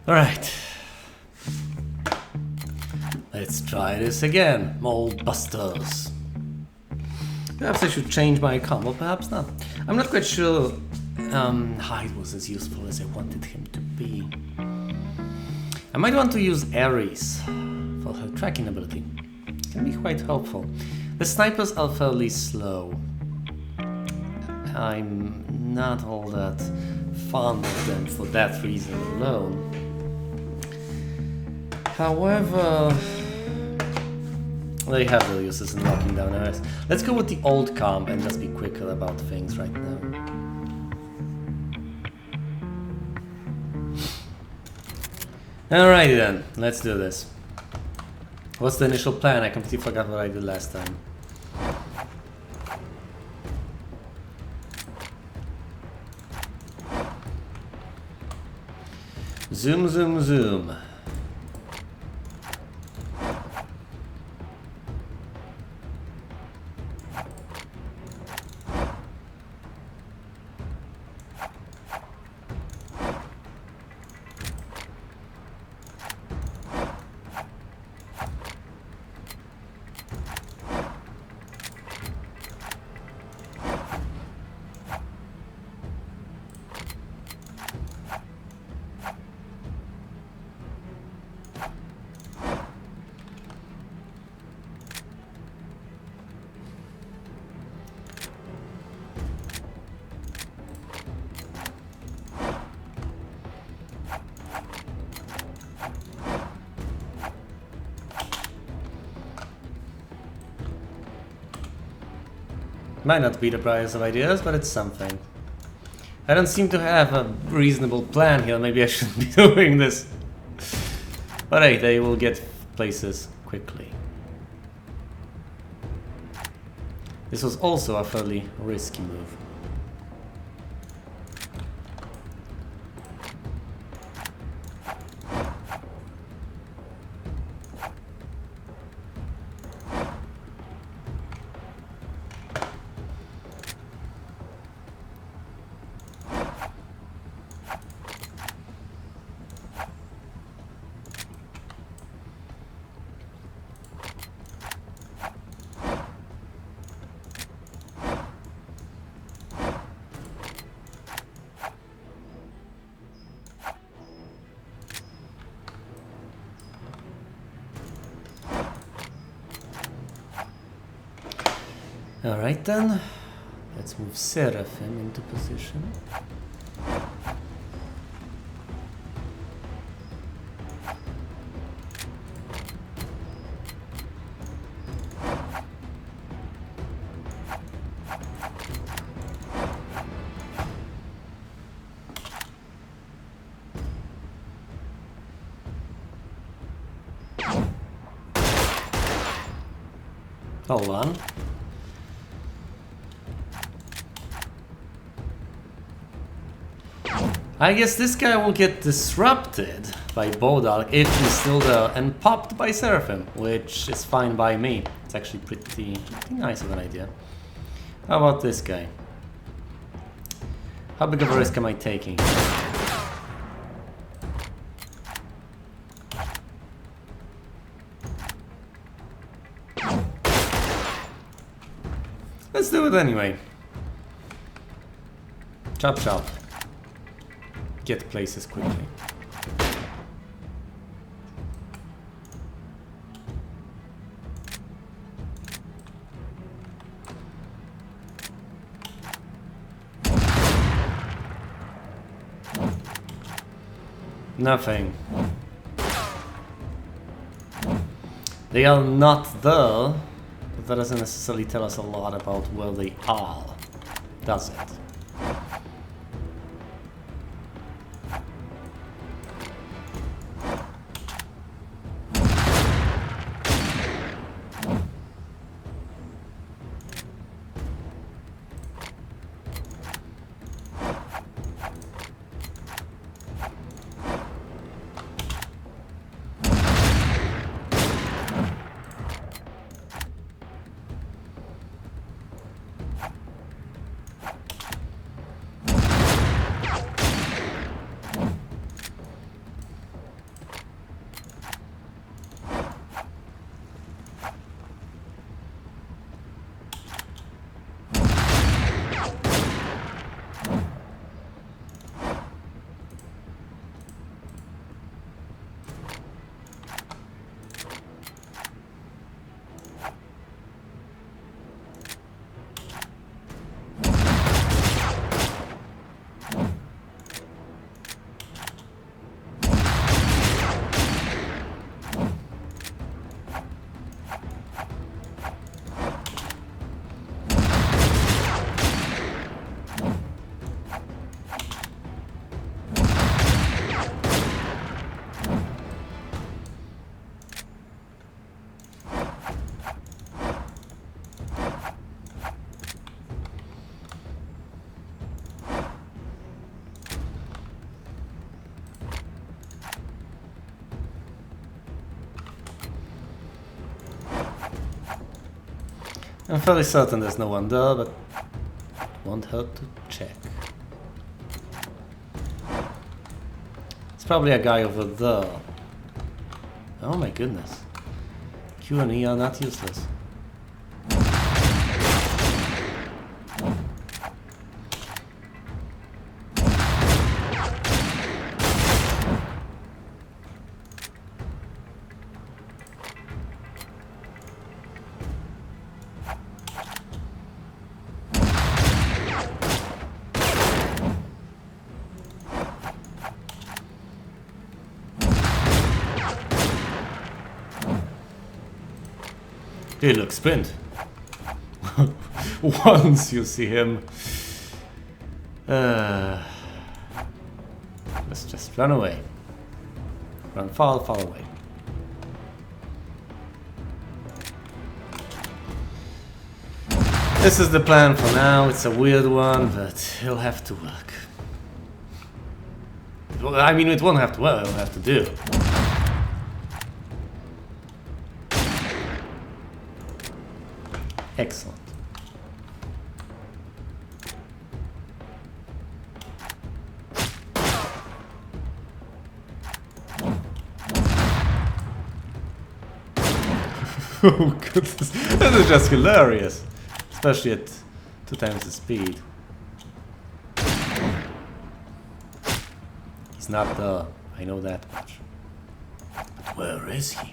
Alright. Let's try this again, Mold Busters. Perhaps I should change my combo, perhaps not. I'm not quite sure Hyde was as useful as I wanted him to be. I might want to use Ares for her tracking ability. It can be quite helpful. The snipers are fairly slow. I'm not all that fond of them for that reason alone. However, they have their uses in locking down areas. Let's go with the old comp and just be quicker about things right now. Alrighty then, let's do this. What's the initial plan? I completely forgot what I did last time. Zoom, zoom, zoom. Might not be the brightest of ideas, but it's something. I don't seem to have a reasonable plan here. Maybe I shouldn't be doing this. But hey, they will get places quickly. This was also a fairly risky move. Alright then, let's move Seraphim into position. Hold on. I guess this guy will get disrupted by Bodal if he's still there and popped by Seraphim, which is fine by me. It's actually pretty nice of an idea. How about this guy? How big of a risk am I taking? Let's do it anyway. Chop chop. Get places quickly. Nothing. They are not there, but that doesn't necessarily tell us a lot about where they are, does it? I'm fairly certain there's no one there, but won't hurt to check. It's probably a guy over there. Oh my goodness. Q and E are not useless. Hey, look, sprint. Once you see him. Let's just run away. Run far, far away. This is the plan for now. It's a weird one, but it'll have to work. Well, I mean, it won't have to work, it'll have to do. Excellent. Oh goodness, this is just hilarious. Especially at 2 times the speed. He's not there, I know that much. But where is he?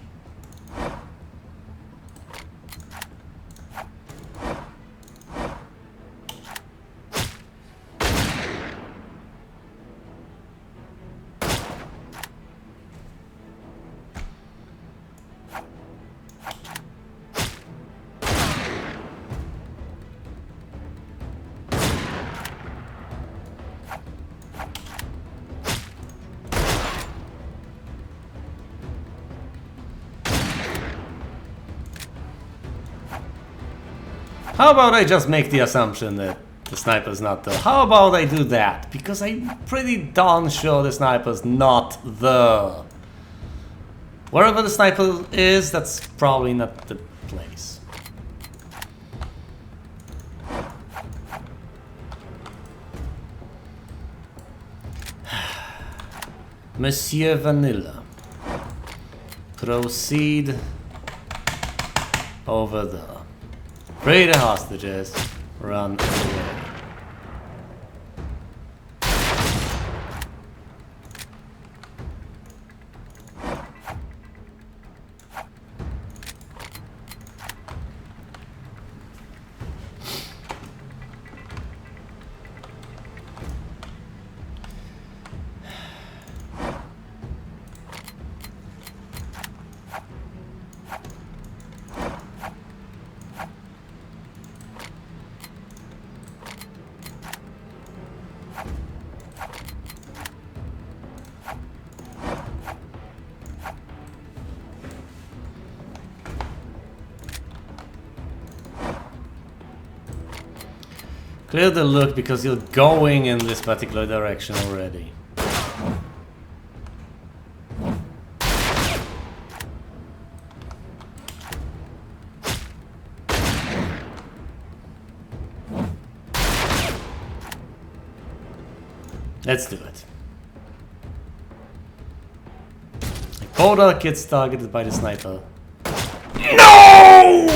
How about I just make the assumption that the sniper's not there? How about I do that? Because I'm pretty darn sure the sniper's not there. Wherever the sniper is, that's probably not the place. Monsieur Vanilla. Proceed over there. Free the hostages, run away. Clear the look because you're going in this particular direction already. Let's do it. Boda gets targeted by the sniper. No!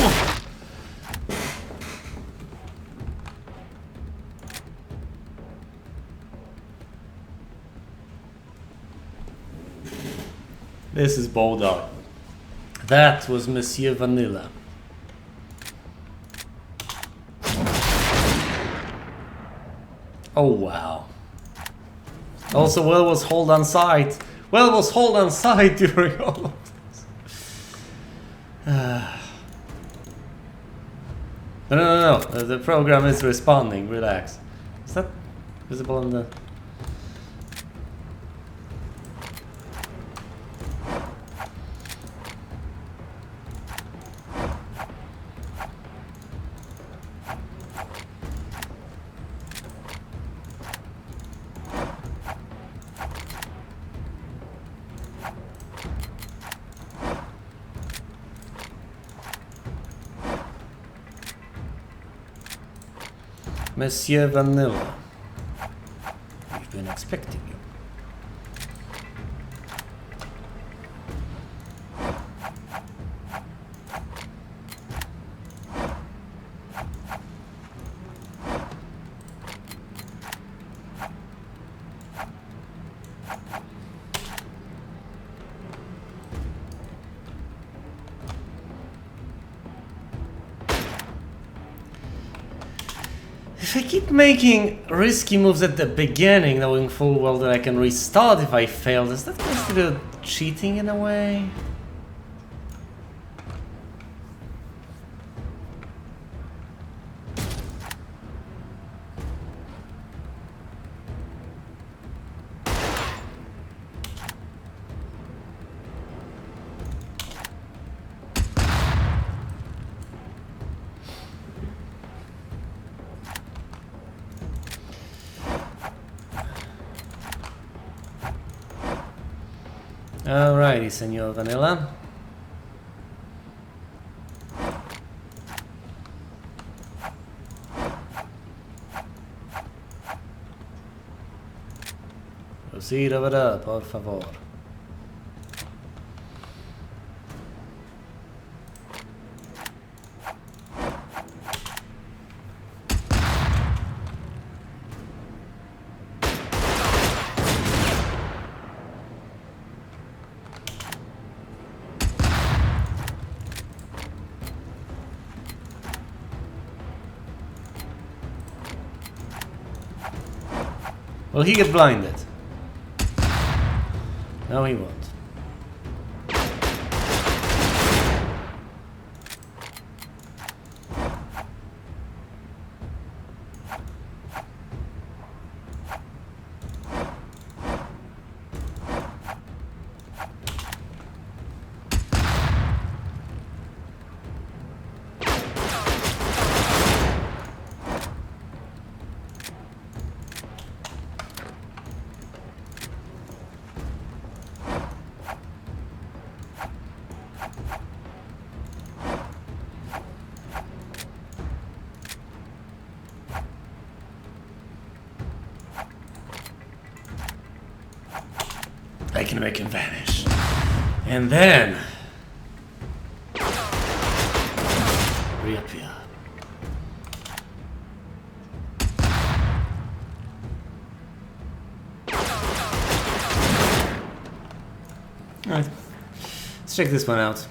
This is Bulldog. That was Monsieur Vanilla. Oh wow. Also, Will was hold on site. Will was hold on site during all of this. No. The program is responding. Relax. Is that visible on the... Monsieur Vanilla. We've been expecting you. If I keep making risky moves at the beginning, knowing full well that I can restart if I fail, does that constitute cheating in a way? Alrighty, Senor Vanilla. Proceed over there, por favor. Will he get blinded? No, he won't. I can make him vanish. And then reappear. Alright. Let's check this one out.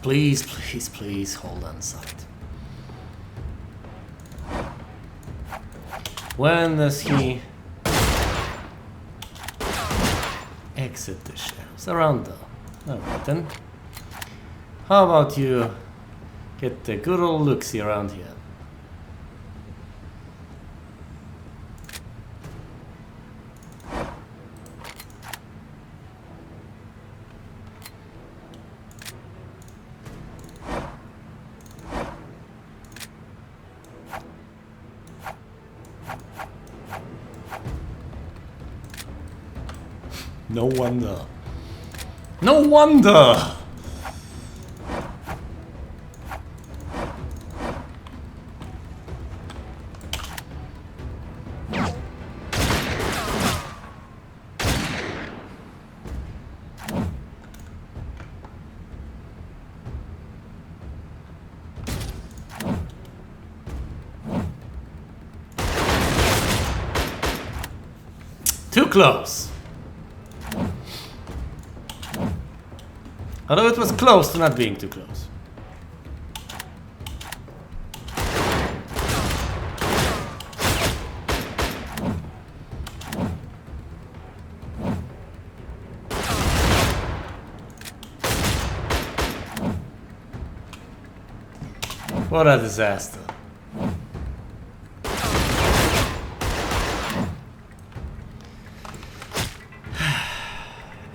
Please, please, please hold on sight. When does he exit the shadows? Around there. Alright then. How about you get the good old look-see around here? No wonder. No wonder! Too close. Although it was close to not being too close. What a disaster.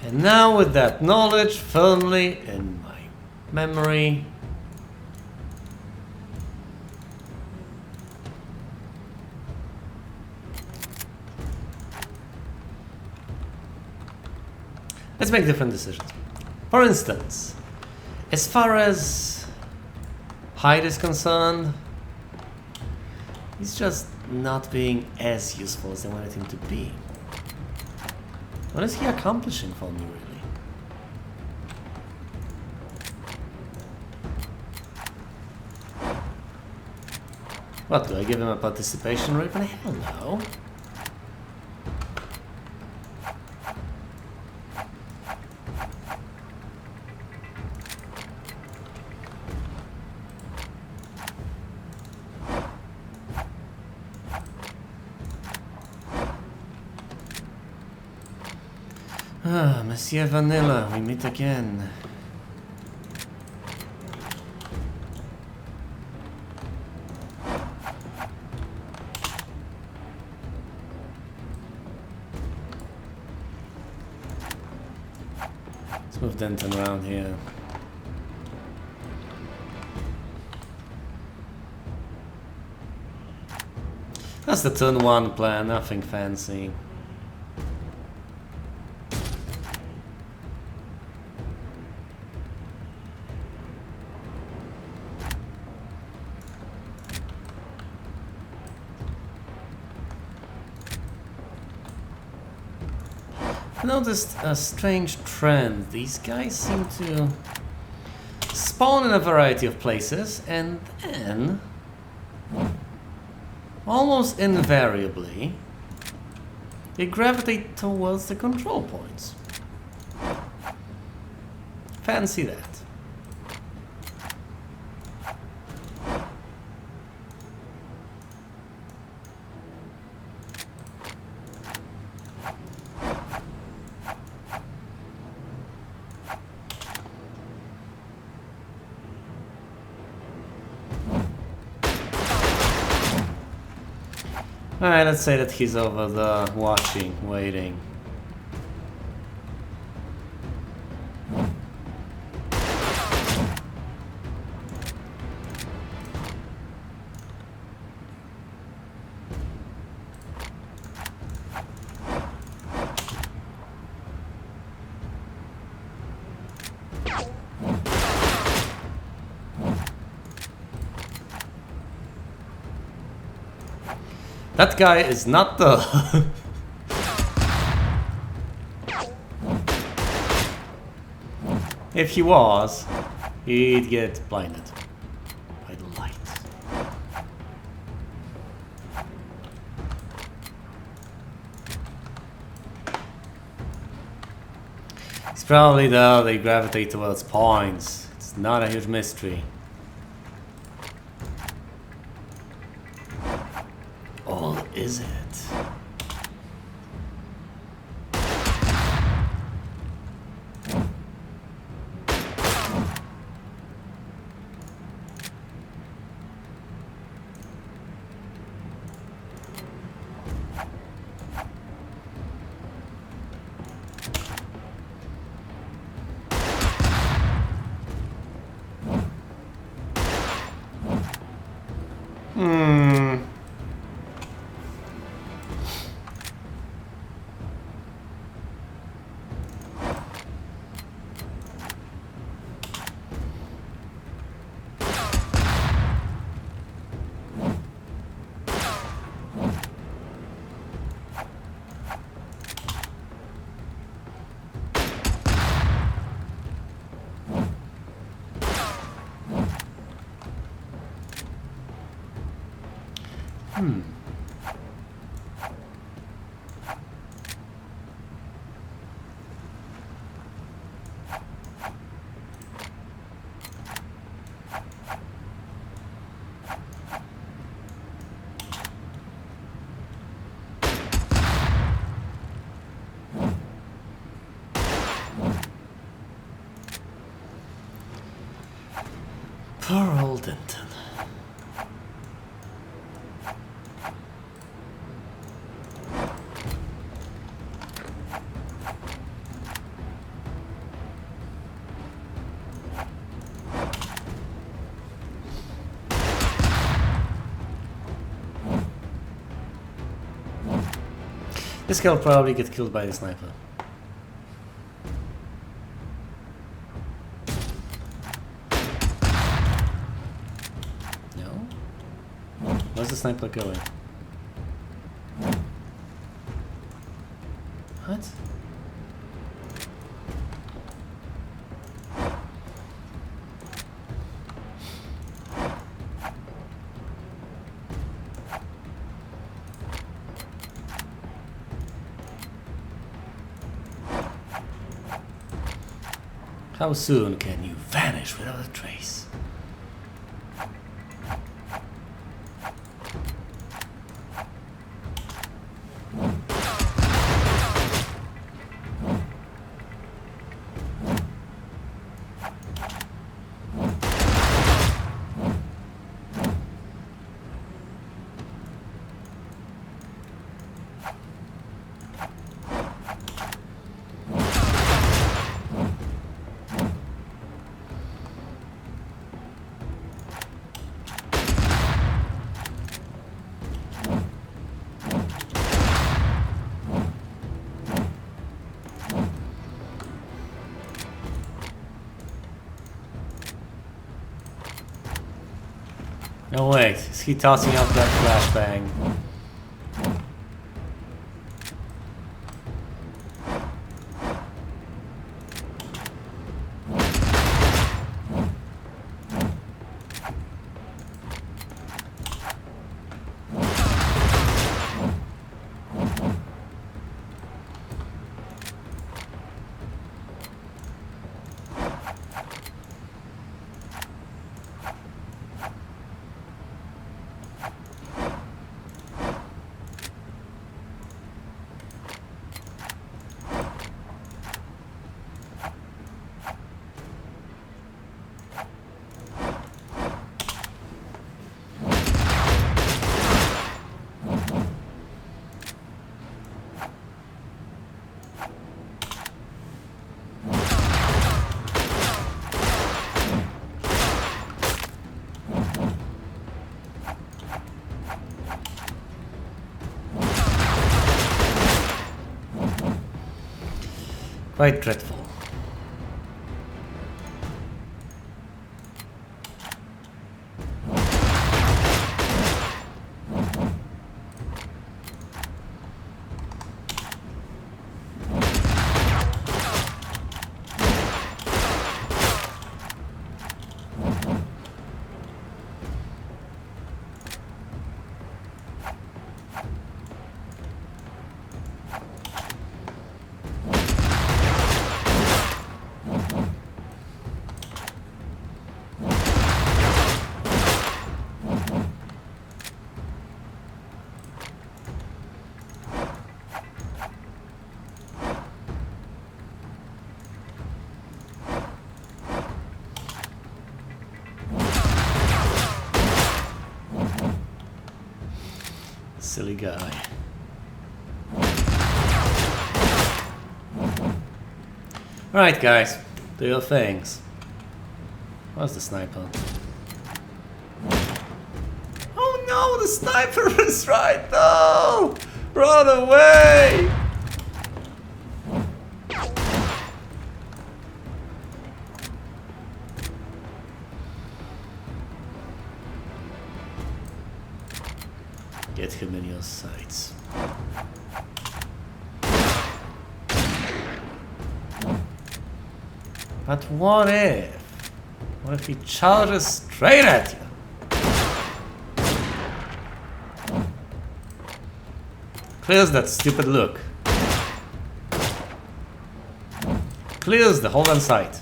And now with that knowledge firmly in my memory, let's make different decisions. For instance, as far as Hyde is concerned, he's just not being as useful as I wanted him to be. What is he accomplishing for me, really? What, do I give him a participation rate? Hell no. Ah, Monsieur Vanilla, we meet again. Let's move Denton around here. That's the turn 1 plan, nothing fancy. I noticed a strange trend. These guys seem to spawn in a variety of places and then, almost invariably, they gravitate towards the control points. Fancy that. Alright, let's say that he's over there watching, waiting. That guy is not the... If he was, he'd get blinded by the light. It's probably though they gravitate towards points. It's not a huge mystery. Is it? Poor old Denton. This guy will probably get killed by the sniper. No? Where's the sniper going? What? How soon can you vanish without a trace? No wait, is he tossing out that flashbang? Quite dreadful. Silly guy. Alright guys, do your things. Where's the sniper? Oh no, the sniper is right though! Run away! Get him in your sights. But what if? What if he charges straight at you? Clears that stupid look. Clears the whole sight.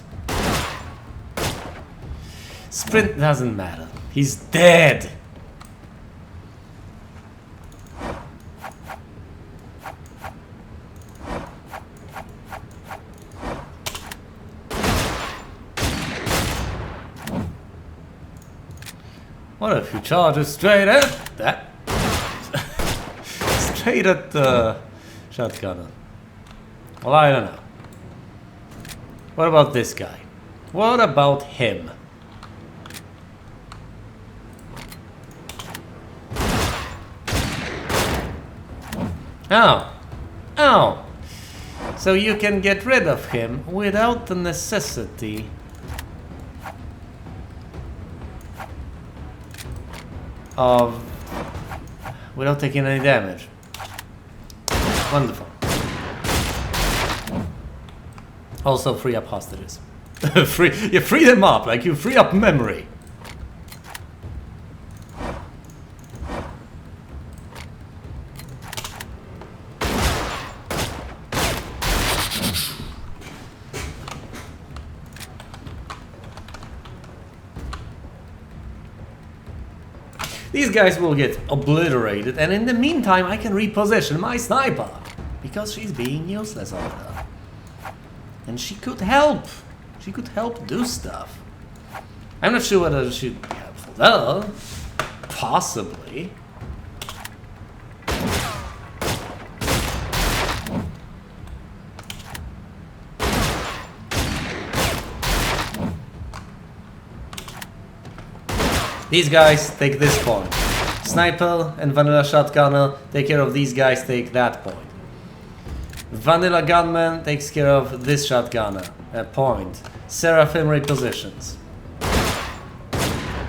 Sprint doesn't matter. He's dead. What if you charge it straight at that? Straight at the shotgunner. Well, I don't know. What about this guy? What about him? Oh, Oh, so you can get rid of him without the necessity of... without taking any damage. Wonderful. Also free up hostages. You free them up, like you free up memory. These guys will get obliterated, and in the meantime I can reposition my sniper, because she's being useless over there. And she could help. She could help do stuff. I'm not sure whether she'd be helpful there. Possibly. These guys take this point. Sniper and Vanilla Shotgunner take care of these guys, take that point. Vanilla Gunman takes care of this Shotgunner. Point. Seraphim repositions.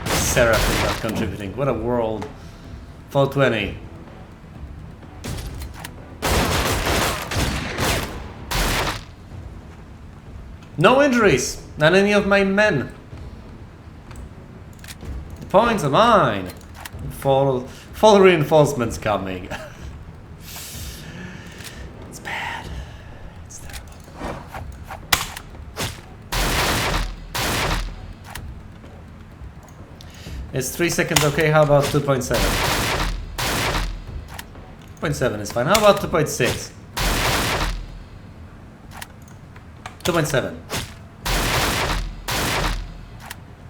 Seraphim not contributing. What a world. 420. No injuries. Not any of my men. The points are mine. Fall reinforcements coming. It's bad. It's terrible. It's 3 seconds, okay, how about 2.7? 2.7 is fine. How about 2.6? 2.7.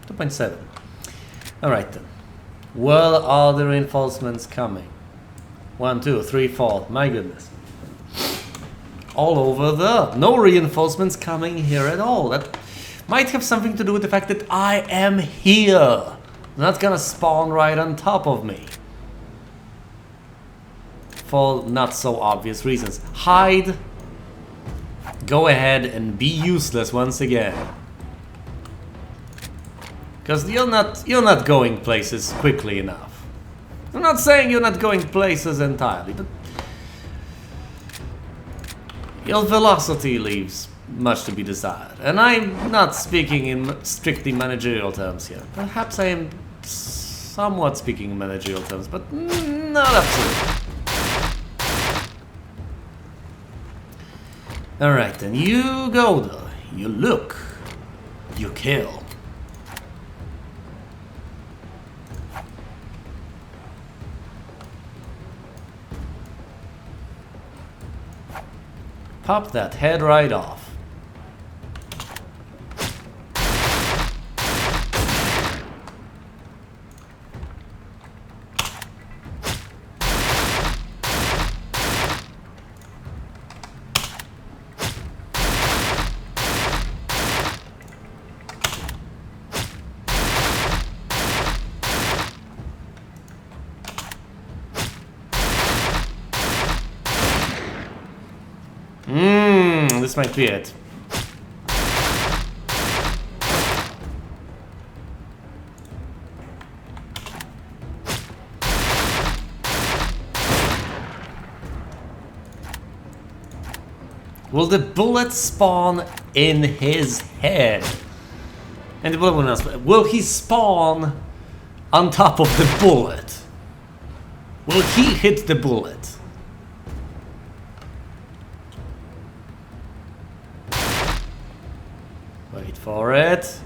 2.7. Alright then. Well, are the reinforcements coming? 1, 2, 3, 4. My goodness. All over there. No reinforcements coming here at all. That might have something to do with the fact that I am here. They're not gonna spawn right on top of me. For not so obvious reasons. Hide. Go ahead and be useless once again. Because you're not going places quickly enough. I'm not saying you're not going places entirely, but your velocity leaves much to be desired. And I'm not speaking in strictly managerial terms here. Perhaps I am somewhat speaking in managerial terms, but not absolutely. Alright, then you go there. You look. You kill. Pop that head right off. This might be it. Will the bullet spawn in his head? And the bullet will not spawn. Will he spawn on top of the bullet? Will he hit the bullet? Wait for it.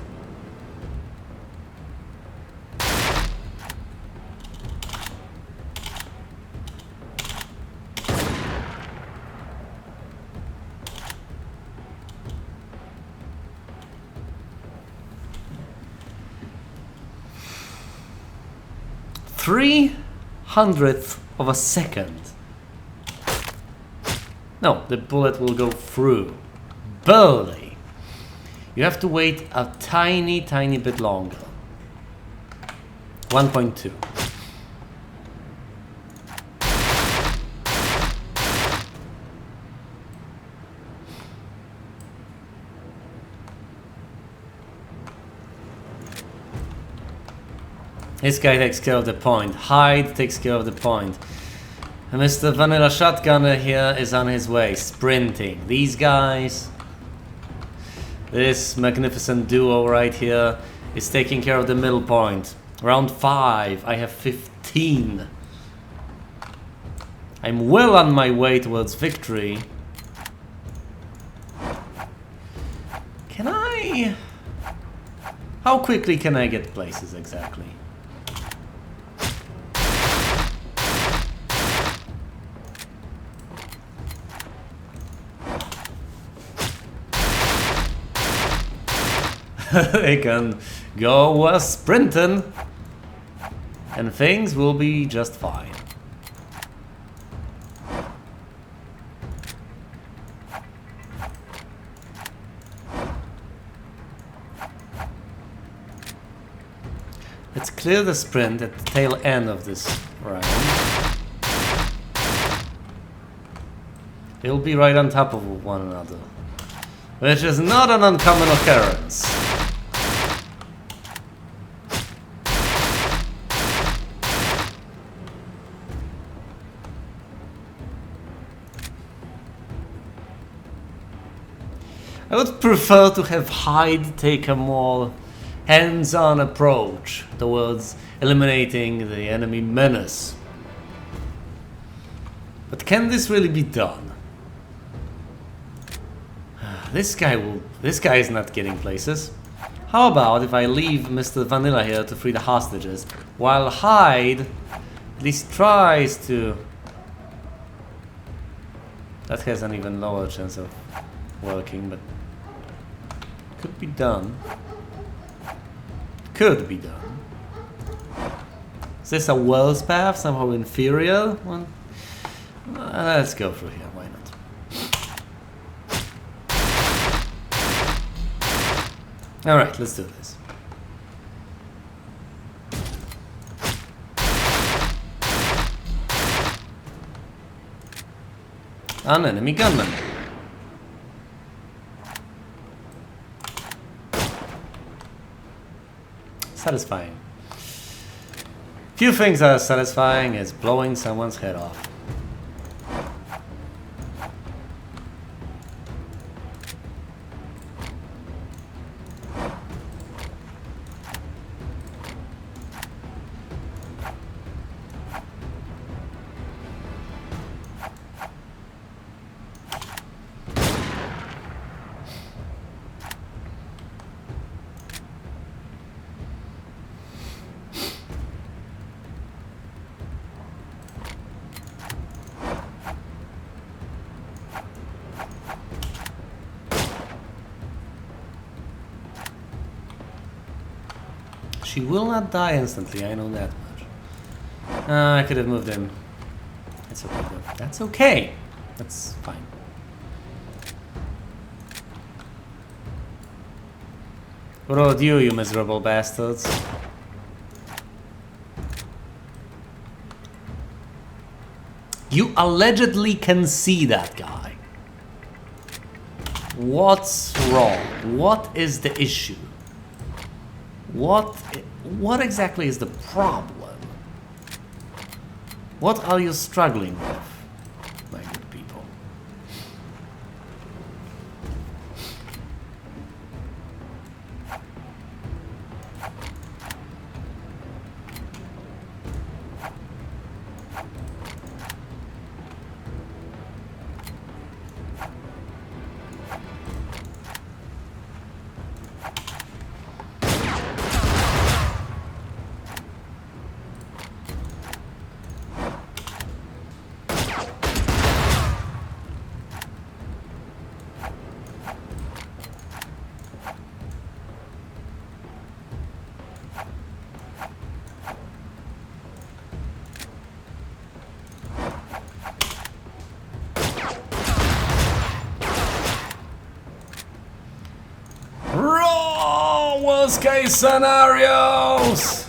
Three-hundredth of a second. No, the bullet will go through. Barely. You have to wait a tiny bit longer. 1.2. This guy takes care of the point. Hyde takes care of the point. And Mr. Vanilla Shotgunner here is on his way, sprinting. These guys, this magnificent duo right here, is taking care of the middle point. Round 5, I have 15. I'm well on my way towards victory. Can I... How quickly can I get places exactly? They can go sprinting and things will be just fine. Let's clear the sprint at the tail end of this round. They'll be right on top of one another, which is not an uncommon occurrence. I would prefer to have Hyde take a more hands-on approach towards eliminating the enemy menace. But can this really be done? This guy is not getting places. How about if I leave Mr. Vanilla here to free the hostages, while Hyde at least tries to... That has an even lower chance of working, but could be done. Could be done. Is this a worse path? Somehow inferior one? Let's go through here. Why not? Alright, let's do this. An enemy gunman. Satisfying. Few things are as satisfying as blowing someone's head off. She will not die instantly, I know that much. I could have moved in. That's okay though. That's okay. That's fine. What about you, you miserable bastards? You allegedly can see that guy. What's wrong? What is the issue? What exactly is the problem? What are you struggling with, my good people? Worst case scenarios!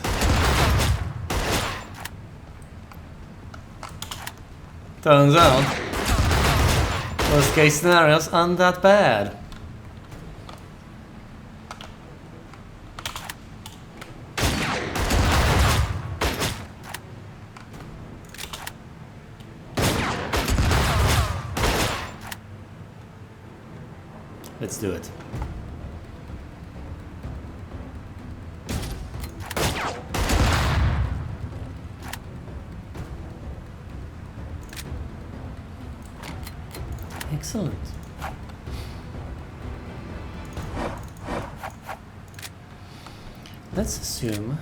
Turns out, worst case scenarios aren't that bad. Let's do it. Excellent. Let's assume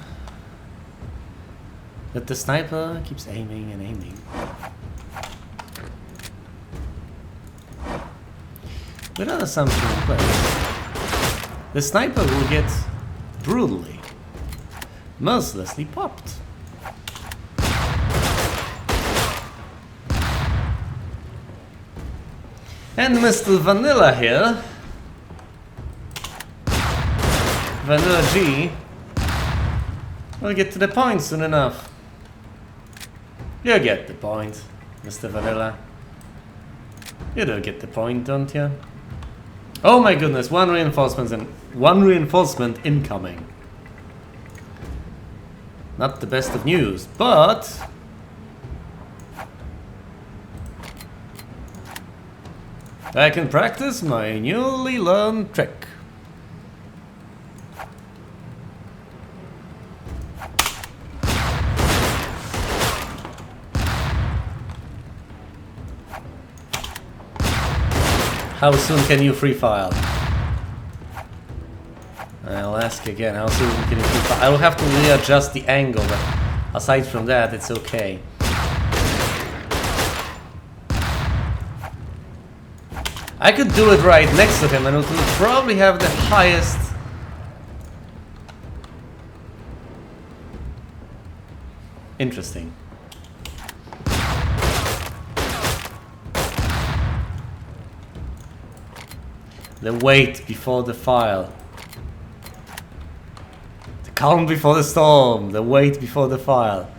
that the sniper keeps aiming and aiming. With an assumption in place, the sniper will get brutally, mercilessly popped. And Mr. Vanilla here, Vanilla G, will get to the point soon enough. You get the point, Mr. Vanilla. You do get the point, don't you? Oh my goodness, one reinforcement incoming. Not the best of news, but I can practice my newly learned trick. How soon can you free file? I'll ask again, how soon can you free file? I will have to readjust the angle, but aside from that, it's okay. I could do it right next to him and it would probably have the highest... Interesting. The wait before the file. The calm before the storm. The wait before the file.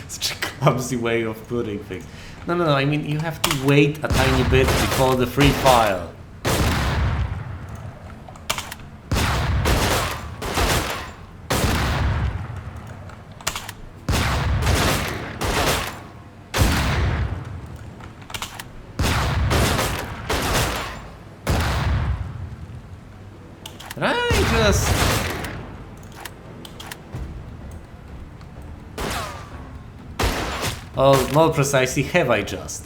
Such a clumsy way of putting things. No, I mean, you have to wait a tiny bit before the free file. Did I just... Oh, more precisely, have I just?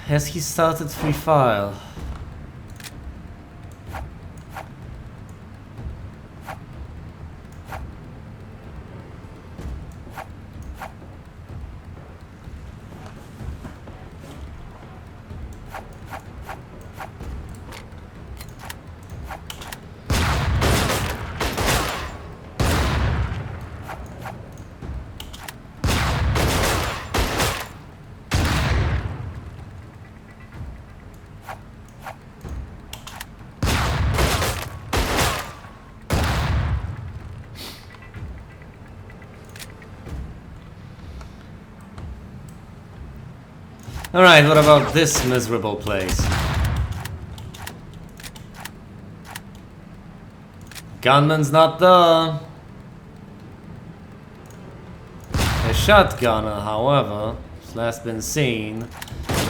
Has he started free file? Alright, what about this miserable place? Gunman's not there. A shotgunner, however, has last been seen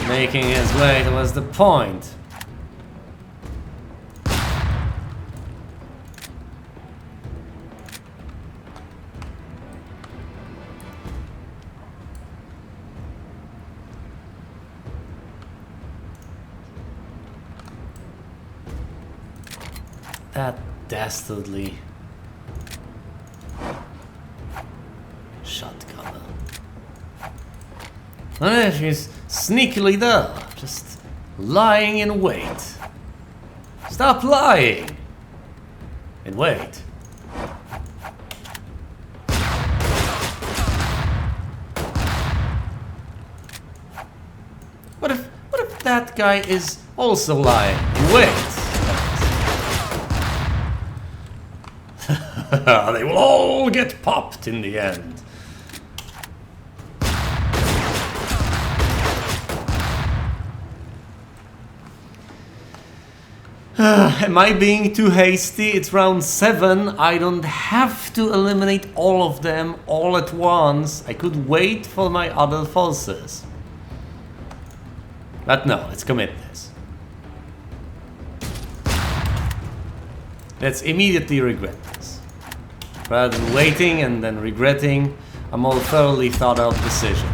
making his way towards the point. That dastardly shotgunner. And she's sneakily there, just lying in wait. Stop lying! And wait. What if that guy is also lying in wait? They will all get popped in the end. Am I being too hasty? It's round 7. I don't have to eliminate all of them all at once. I could wait for my other forces. But no, let's commit this. Let's immediately regret this. Rather than waiting and then regretting a more thoroughly thought out decision.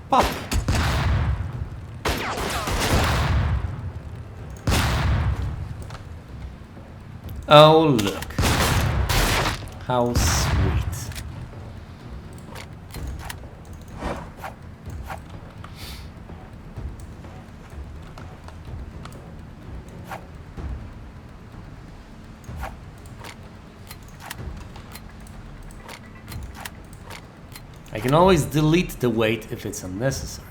Pop. Oh, look. How sweet. I can always delete the weight if it's unnecessary.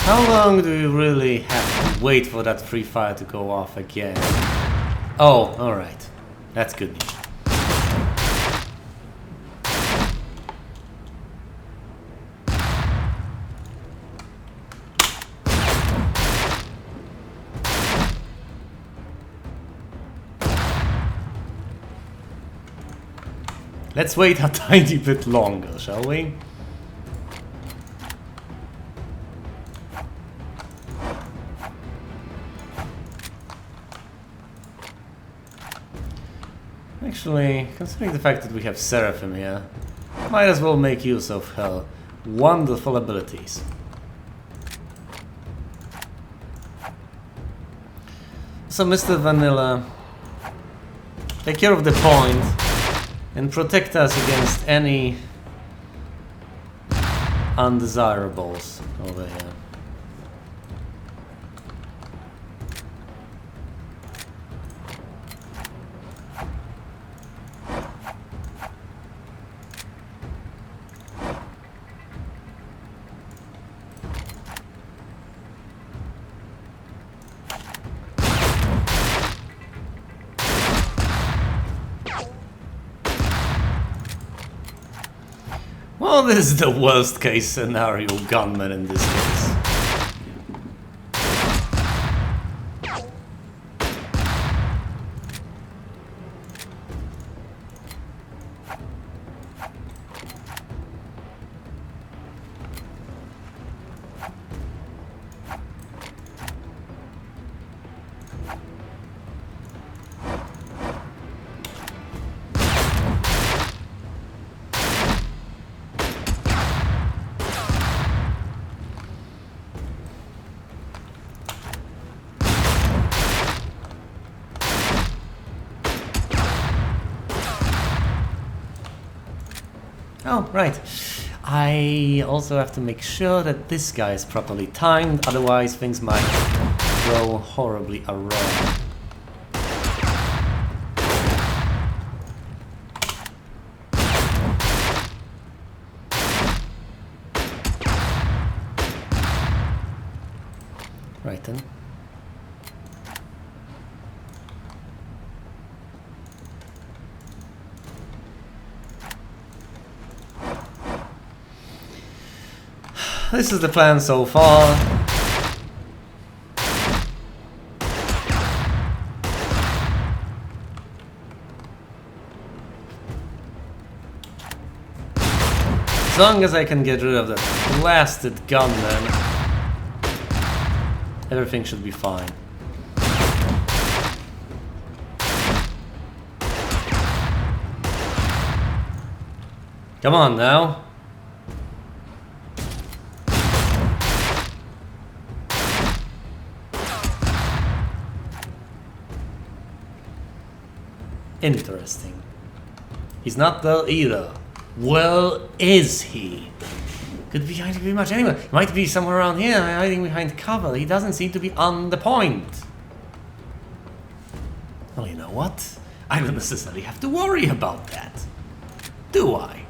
How long do you really have to wait for that free fire to go off again? Oh, alright. That's good news. Let's wait a tiny bit longer, shall we? Actually, considering the fact that we have Seraphim here, might as well make use of her wonderful abilities. So, Mr. Vanilla, take care of the point and protect us against any undesirables over here. Well, this is the worst case scenario gunman in this case. Oh, right. I also have to make sure that this guy is properly timed, otherwise things might go horribly awry. Right then. this is the plan so far. As long as I can get rid of that blasted gunman, everything should be fine. Come on now. Interesting. He's not there either. Well, is he? Could be hiding pretty much anywhere. He might be somewhere around here, hiding behind cover. He doesn't seem to be on the point. Well, you know what? I don't necessarily have to worry about that. Do I?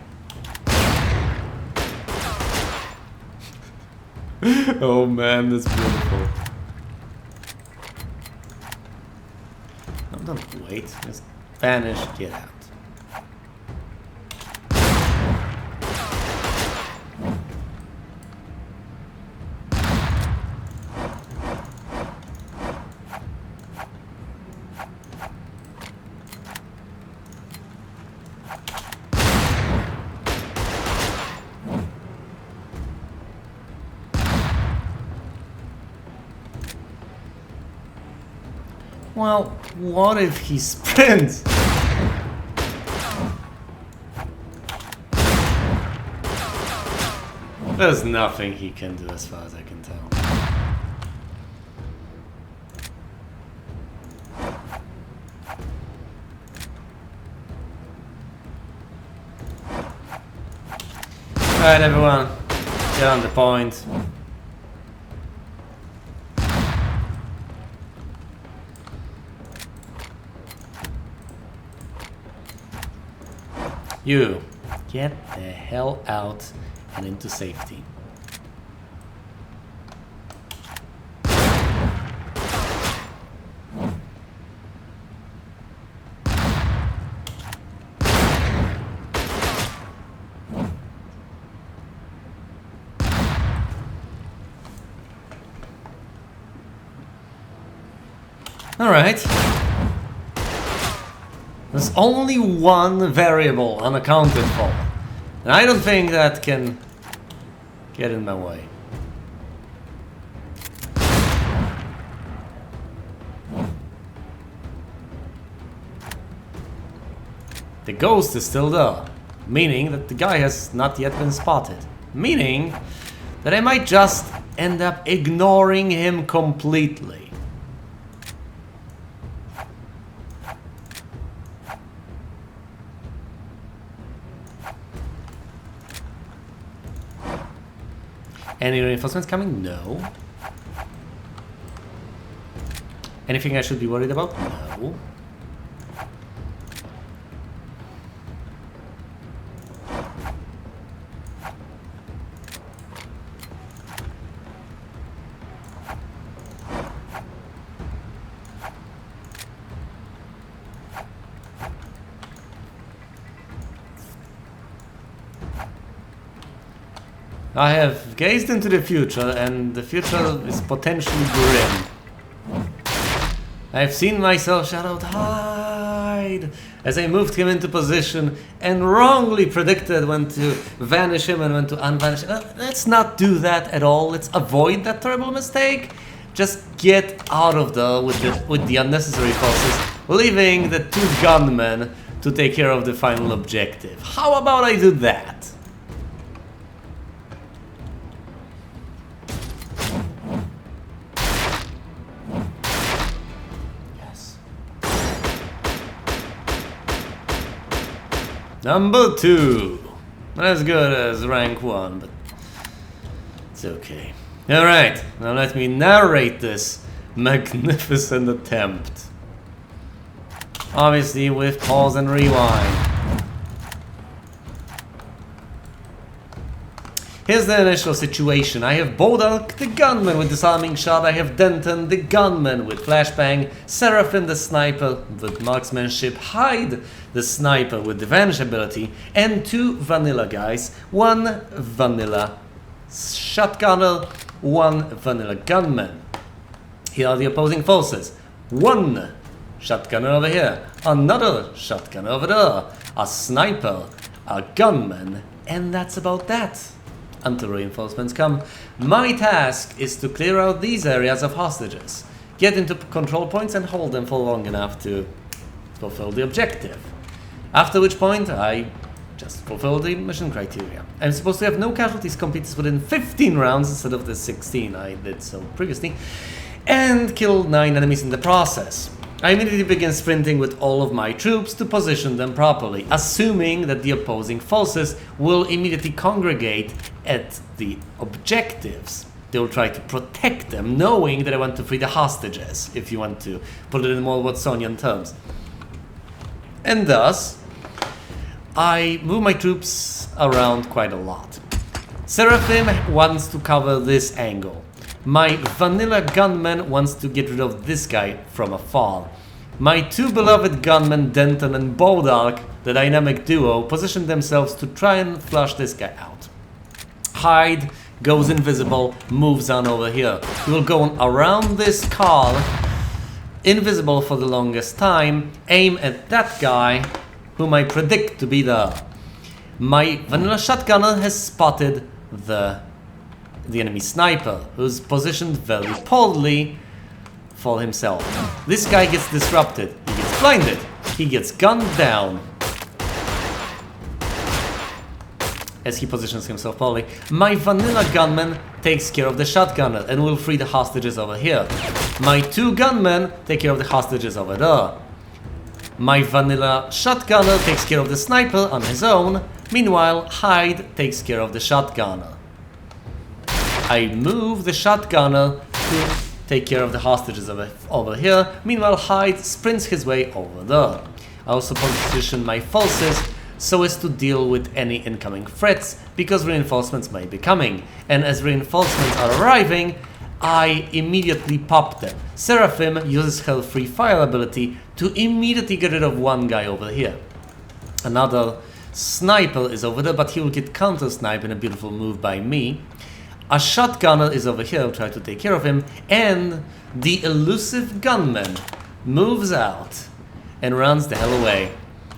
Oh man, that's beautiful. No, don't wait. Just vanish, get out. Well, what if he sprints? There's nothing he can do as far as I can tell. Alright everyone, get on the point. You, get the hell out and into safety. All right. There's only one variable unaccounted for, and I don't think that can get in my way. The ghost is still there, meaning that the guy has not yet been spotted, meaning that I might just end up ignoring him completely. Any reinforcements coming? No. Anything I should be worried about? No. I have gazed into the future, and the future is potentially grim. I've seen myself shadowed hide as I moved him into position and wrongly predicted when to vanish him and when to unvanish him. Let's not do that at all. Let's avoid that terrible mistake. Just get out of there with the unnecessary forces, leaving the two gunmen to take care of the final objective. How about I do that? Number 2. Not as good as rank 1, but it's okay. Alright, now let me narrate this magnificent attempt. Obviously with pause and rewind. Here's the initial situation. I have Bodalk, the gunman with disarming shot. I have Denton, the gunman with flashbang. Seraphim, the sniper with marksmanship. Hyde, the sniper with the vanish ability. And 2 vanilla guys. 1 vanilla shotgunner, 1 vanilla gunman. Here are the opposing forces. 1 shotgunner over here, another shotgunner over there, a sniper, a gunman, and that's about that. Until reinforcements come. My task is to clear out these areas of hostages, get into control points and hold them for long enough to fulfill the objective. After which point I just fulfill the mission criteria. I'm supposed to have no casualties completed within 15 rounds instead of the 16 I did so previously, and kill 9 enemies in the process. I immediately begin sprinting with all of my troops to position them properly, assuming that the opposing forces will immediately congregate at the objectives. They will try to protect them, knowing that I want to free the hostages, if you want to put it in more Watsonian terms. And thus, I move my troops around quite a lot. Seraphim wants to cover this angle. My vanilla gunman wants to get rid of this guy from afar. My 2 beloved gunmen, Denton and Bodark, the dynamic duo, position themselves to try and flush this guy out. Hyde goes invisible, moves on over here. He will go on around this car, invisible for the longest time, aim at that guy, whom I predict to be there. My vanilla shotgunner has spotted the enemy sniper, who's positioned very poorly for himself. This guy gets disrupted, he gets blinded, he gets gunned down as he positions himself poorly. My vanilla gunman takes care of the shotgunner and will free the hostages over here. My 2 gunmen take care of the hostages over there. My vanilla shotgunner takes care of the sniper on his own. Meanwhile, Hyde takes care of the shotgunner. I move the shotgunner to take care of the hostages over here. Meanwhile, Hyde sprints his way over there. I also position my forces so as to deal with any incoming threats, because reinforcements may be coming. And as reinforcements are arriving, I immediately pop them. Seraphim uses her free fire ability to immediately get rid of 1 guy over here. Another sniper is over there, but he will get counter-sniped in a beautiful move by me. A shotgunner is over here, I'll try to take care of him, and the elusive gunman moves out and runs the hell away.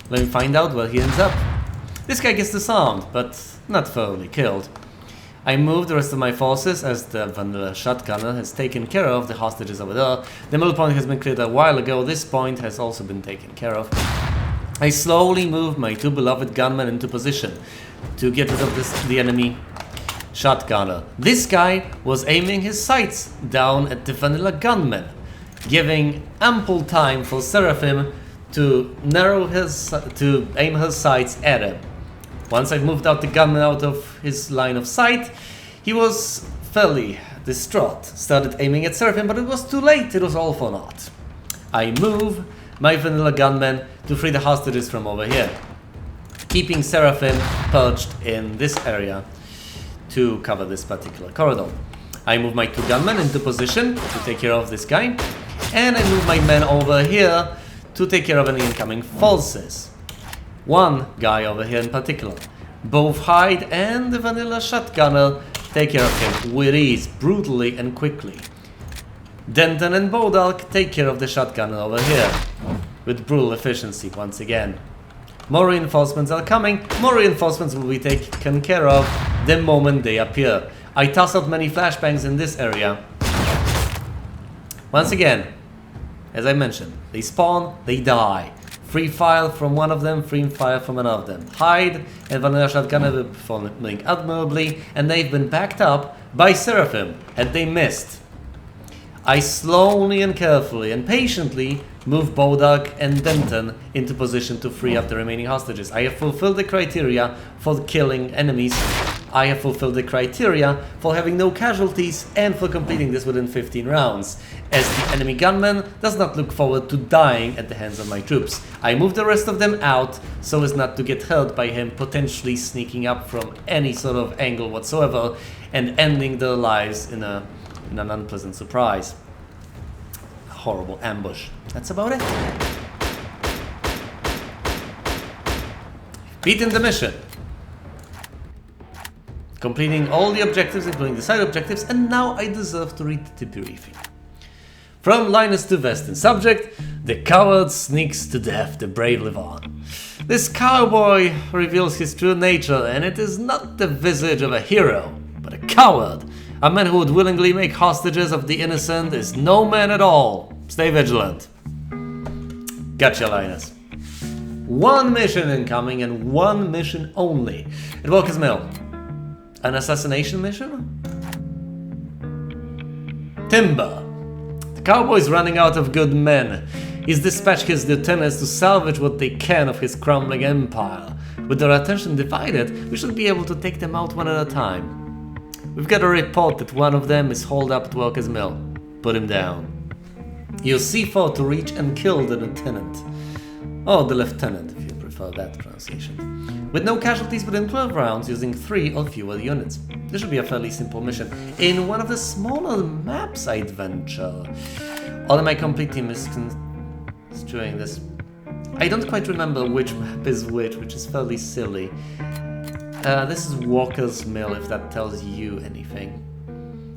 Let me find out where he ends up. This guy gets disarmed, but not thoroughly killed. I move the rest of my forces as the vanilla shotgunner has taken care of the hostages over there. The middle point has been cleared a while ago, this point has also been taken care of. I slowly move my 2 beloved gunmen into position to get rid of the enemy shotgunner. This guy was aiming his sights down at the vanilla gunman, giving ample time for Seraphim to aim her sights at him. Once I moved out the gunman out of his line of sight, he was fairly distraught, started aiming at Seraphim, but it was too late, it was all for naught. I move my vanilla gunman to free the hostages from over here, keeping Seraphim perched in this area to cover this particular corridor. I move my 2 gunmen into position to take care of this guy, and I move my men over here to take care of any incoming forces. 1 guy over here in particular. Both Hyde and the vanilla shotgunner take care of him with ease, brutally and quickly. Denton and Bodark take care of the shotgunner over here with brutal efficiency once again. More reinforcements are coming. More reinforcements will be taken care of the moment they appear. I toss out many flashbangs in this area. Once again, as I mentioned, they spawn, they die. Free fire from one of them, free fire from another of them. Hyde and vanilla shotgun have been performing admirably, and they've been backed up by Seraphim had they missed. I slowly and carefully and patiently move Bodark and Denton into position to free up the remaining hostages. I have fulfilled the criteria for killing enemies. I have fulfilled the criteria for having no casualties and for completing this within 15 rounds, as the enemy gunman does not look forward to dying at the hands of my troops. I move the rest of them out so as not to get hurt by him potentially sneaking up from any sort of angle whatsoever and ending their lives in an unpleasant surprise. A horrible ambush. That's about it. Beaten the mission. completing all the objectives, including the side objectives, and now I deserve to read the debriefing. From Linus to Vestin. Subject: the coward sneaks to death, the brave live on. This cowboy reveals his true nature, and it is not the visage of a hero, but a coward. A man who would willingly make hostages of the innocent is no man at all. Stay vigilant. Gotcha, Linus. One mission incoming, and one mission only. At Walker's Mill. An assassination mission? Timber. The cowboy's running out of good men. He's dispatched his lieutenants to salvage what they can of his crumbling empire. With their attention divided, we should be able to take them out one at a time. We've got a report that one of them is holed up at Walker's Mill. Put him down. Use C4 to reach and kill the lieutenant. Or the lieutenant, if you prefer that pronunciation. With no casualties within 12 rounds, using 3 or fewer units. This should be a fairly simple mission. In one of the smaller maps I'd venture. All of my complete team is construing this. I don't quite remember which map is which is fairly silly. This is Walker's Mill, if that tells you anything.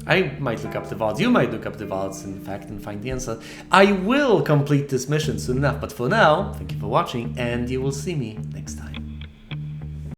I might look up the VODs, you might look up the VODs, in fact, and find the answer. I will complete this mission soon enough, but for now, thank you for watching, and you will see me next time.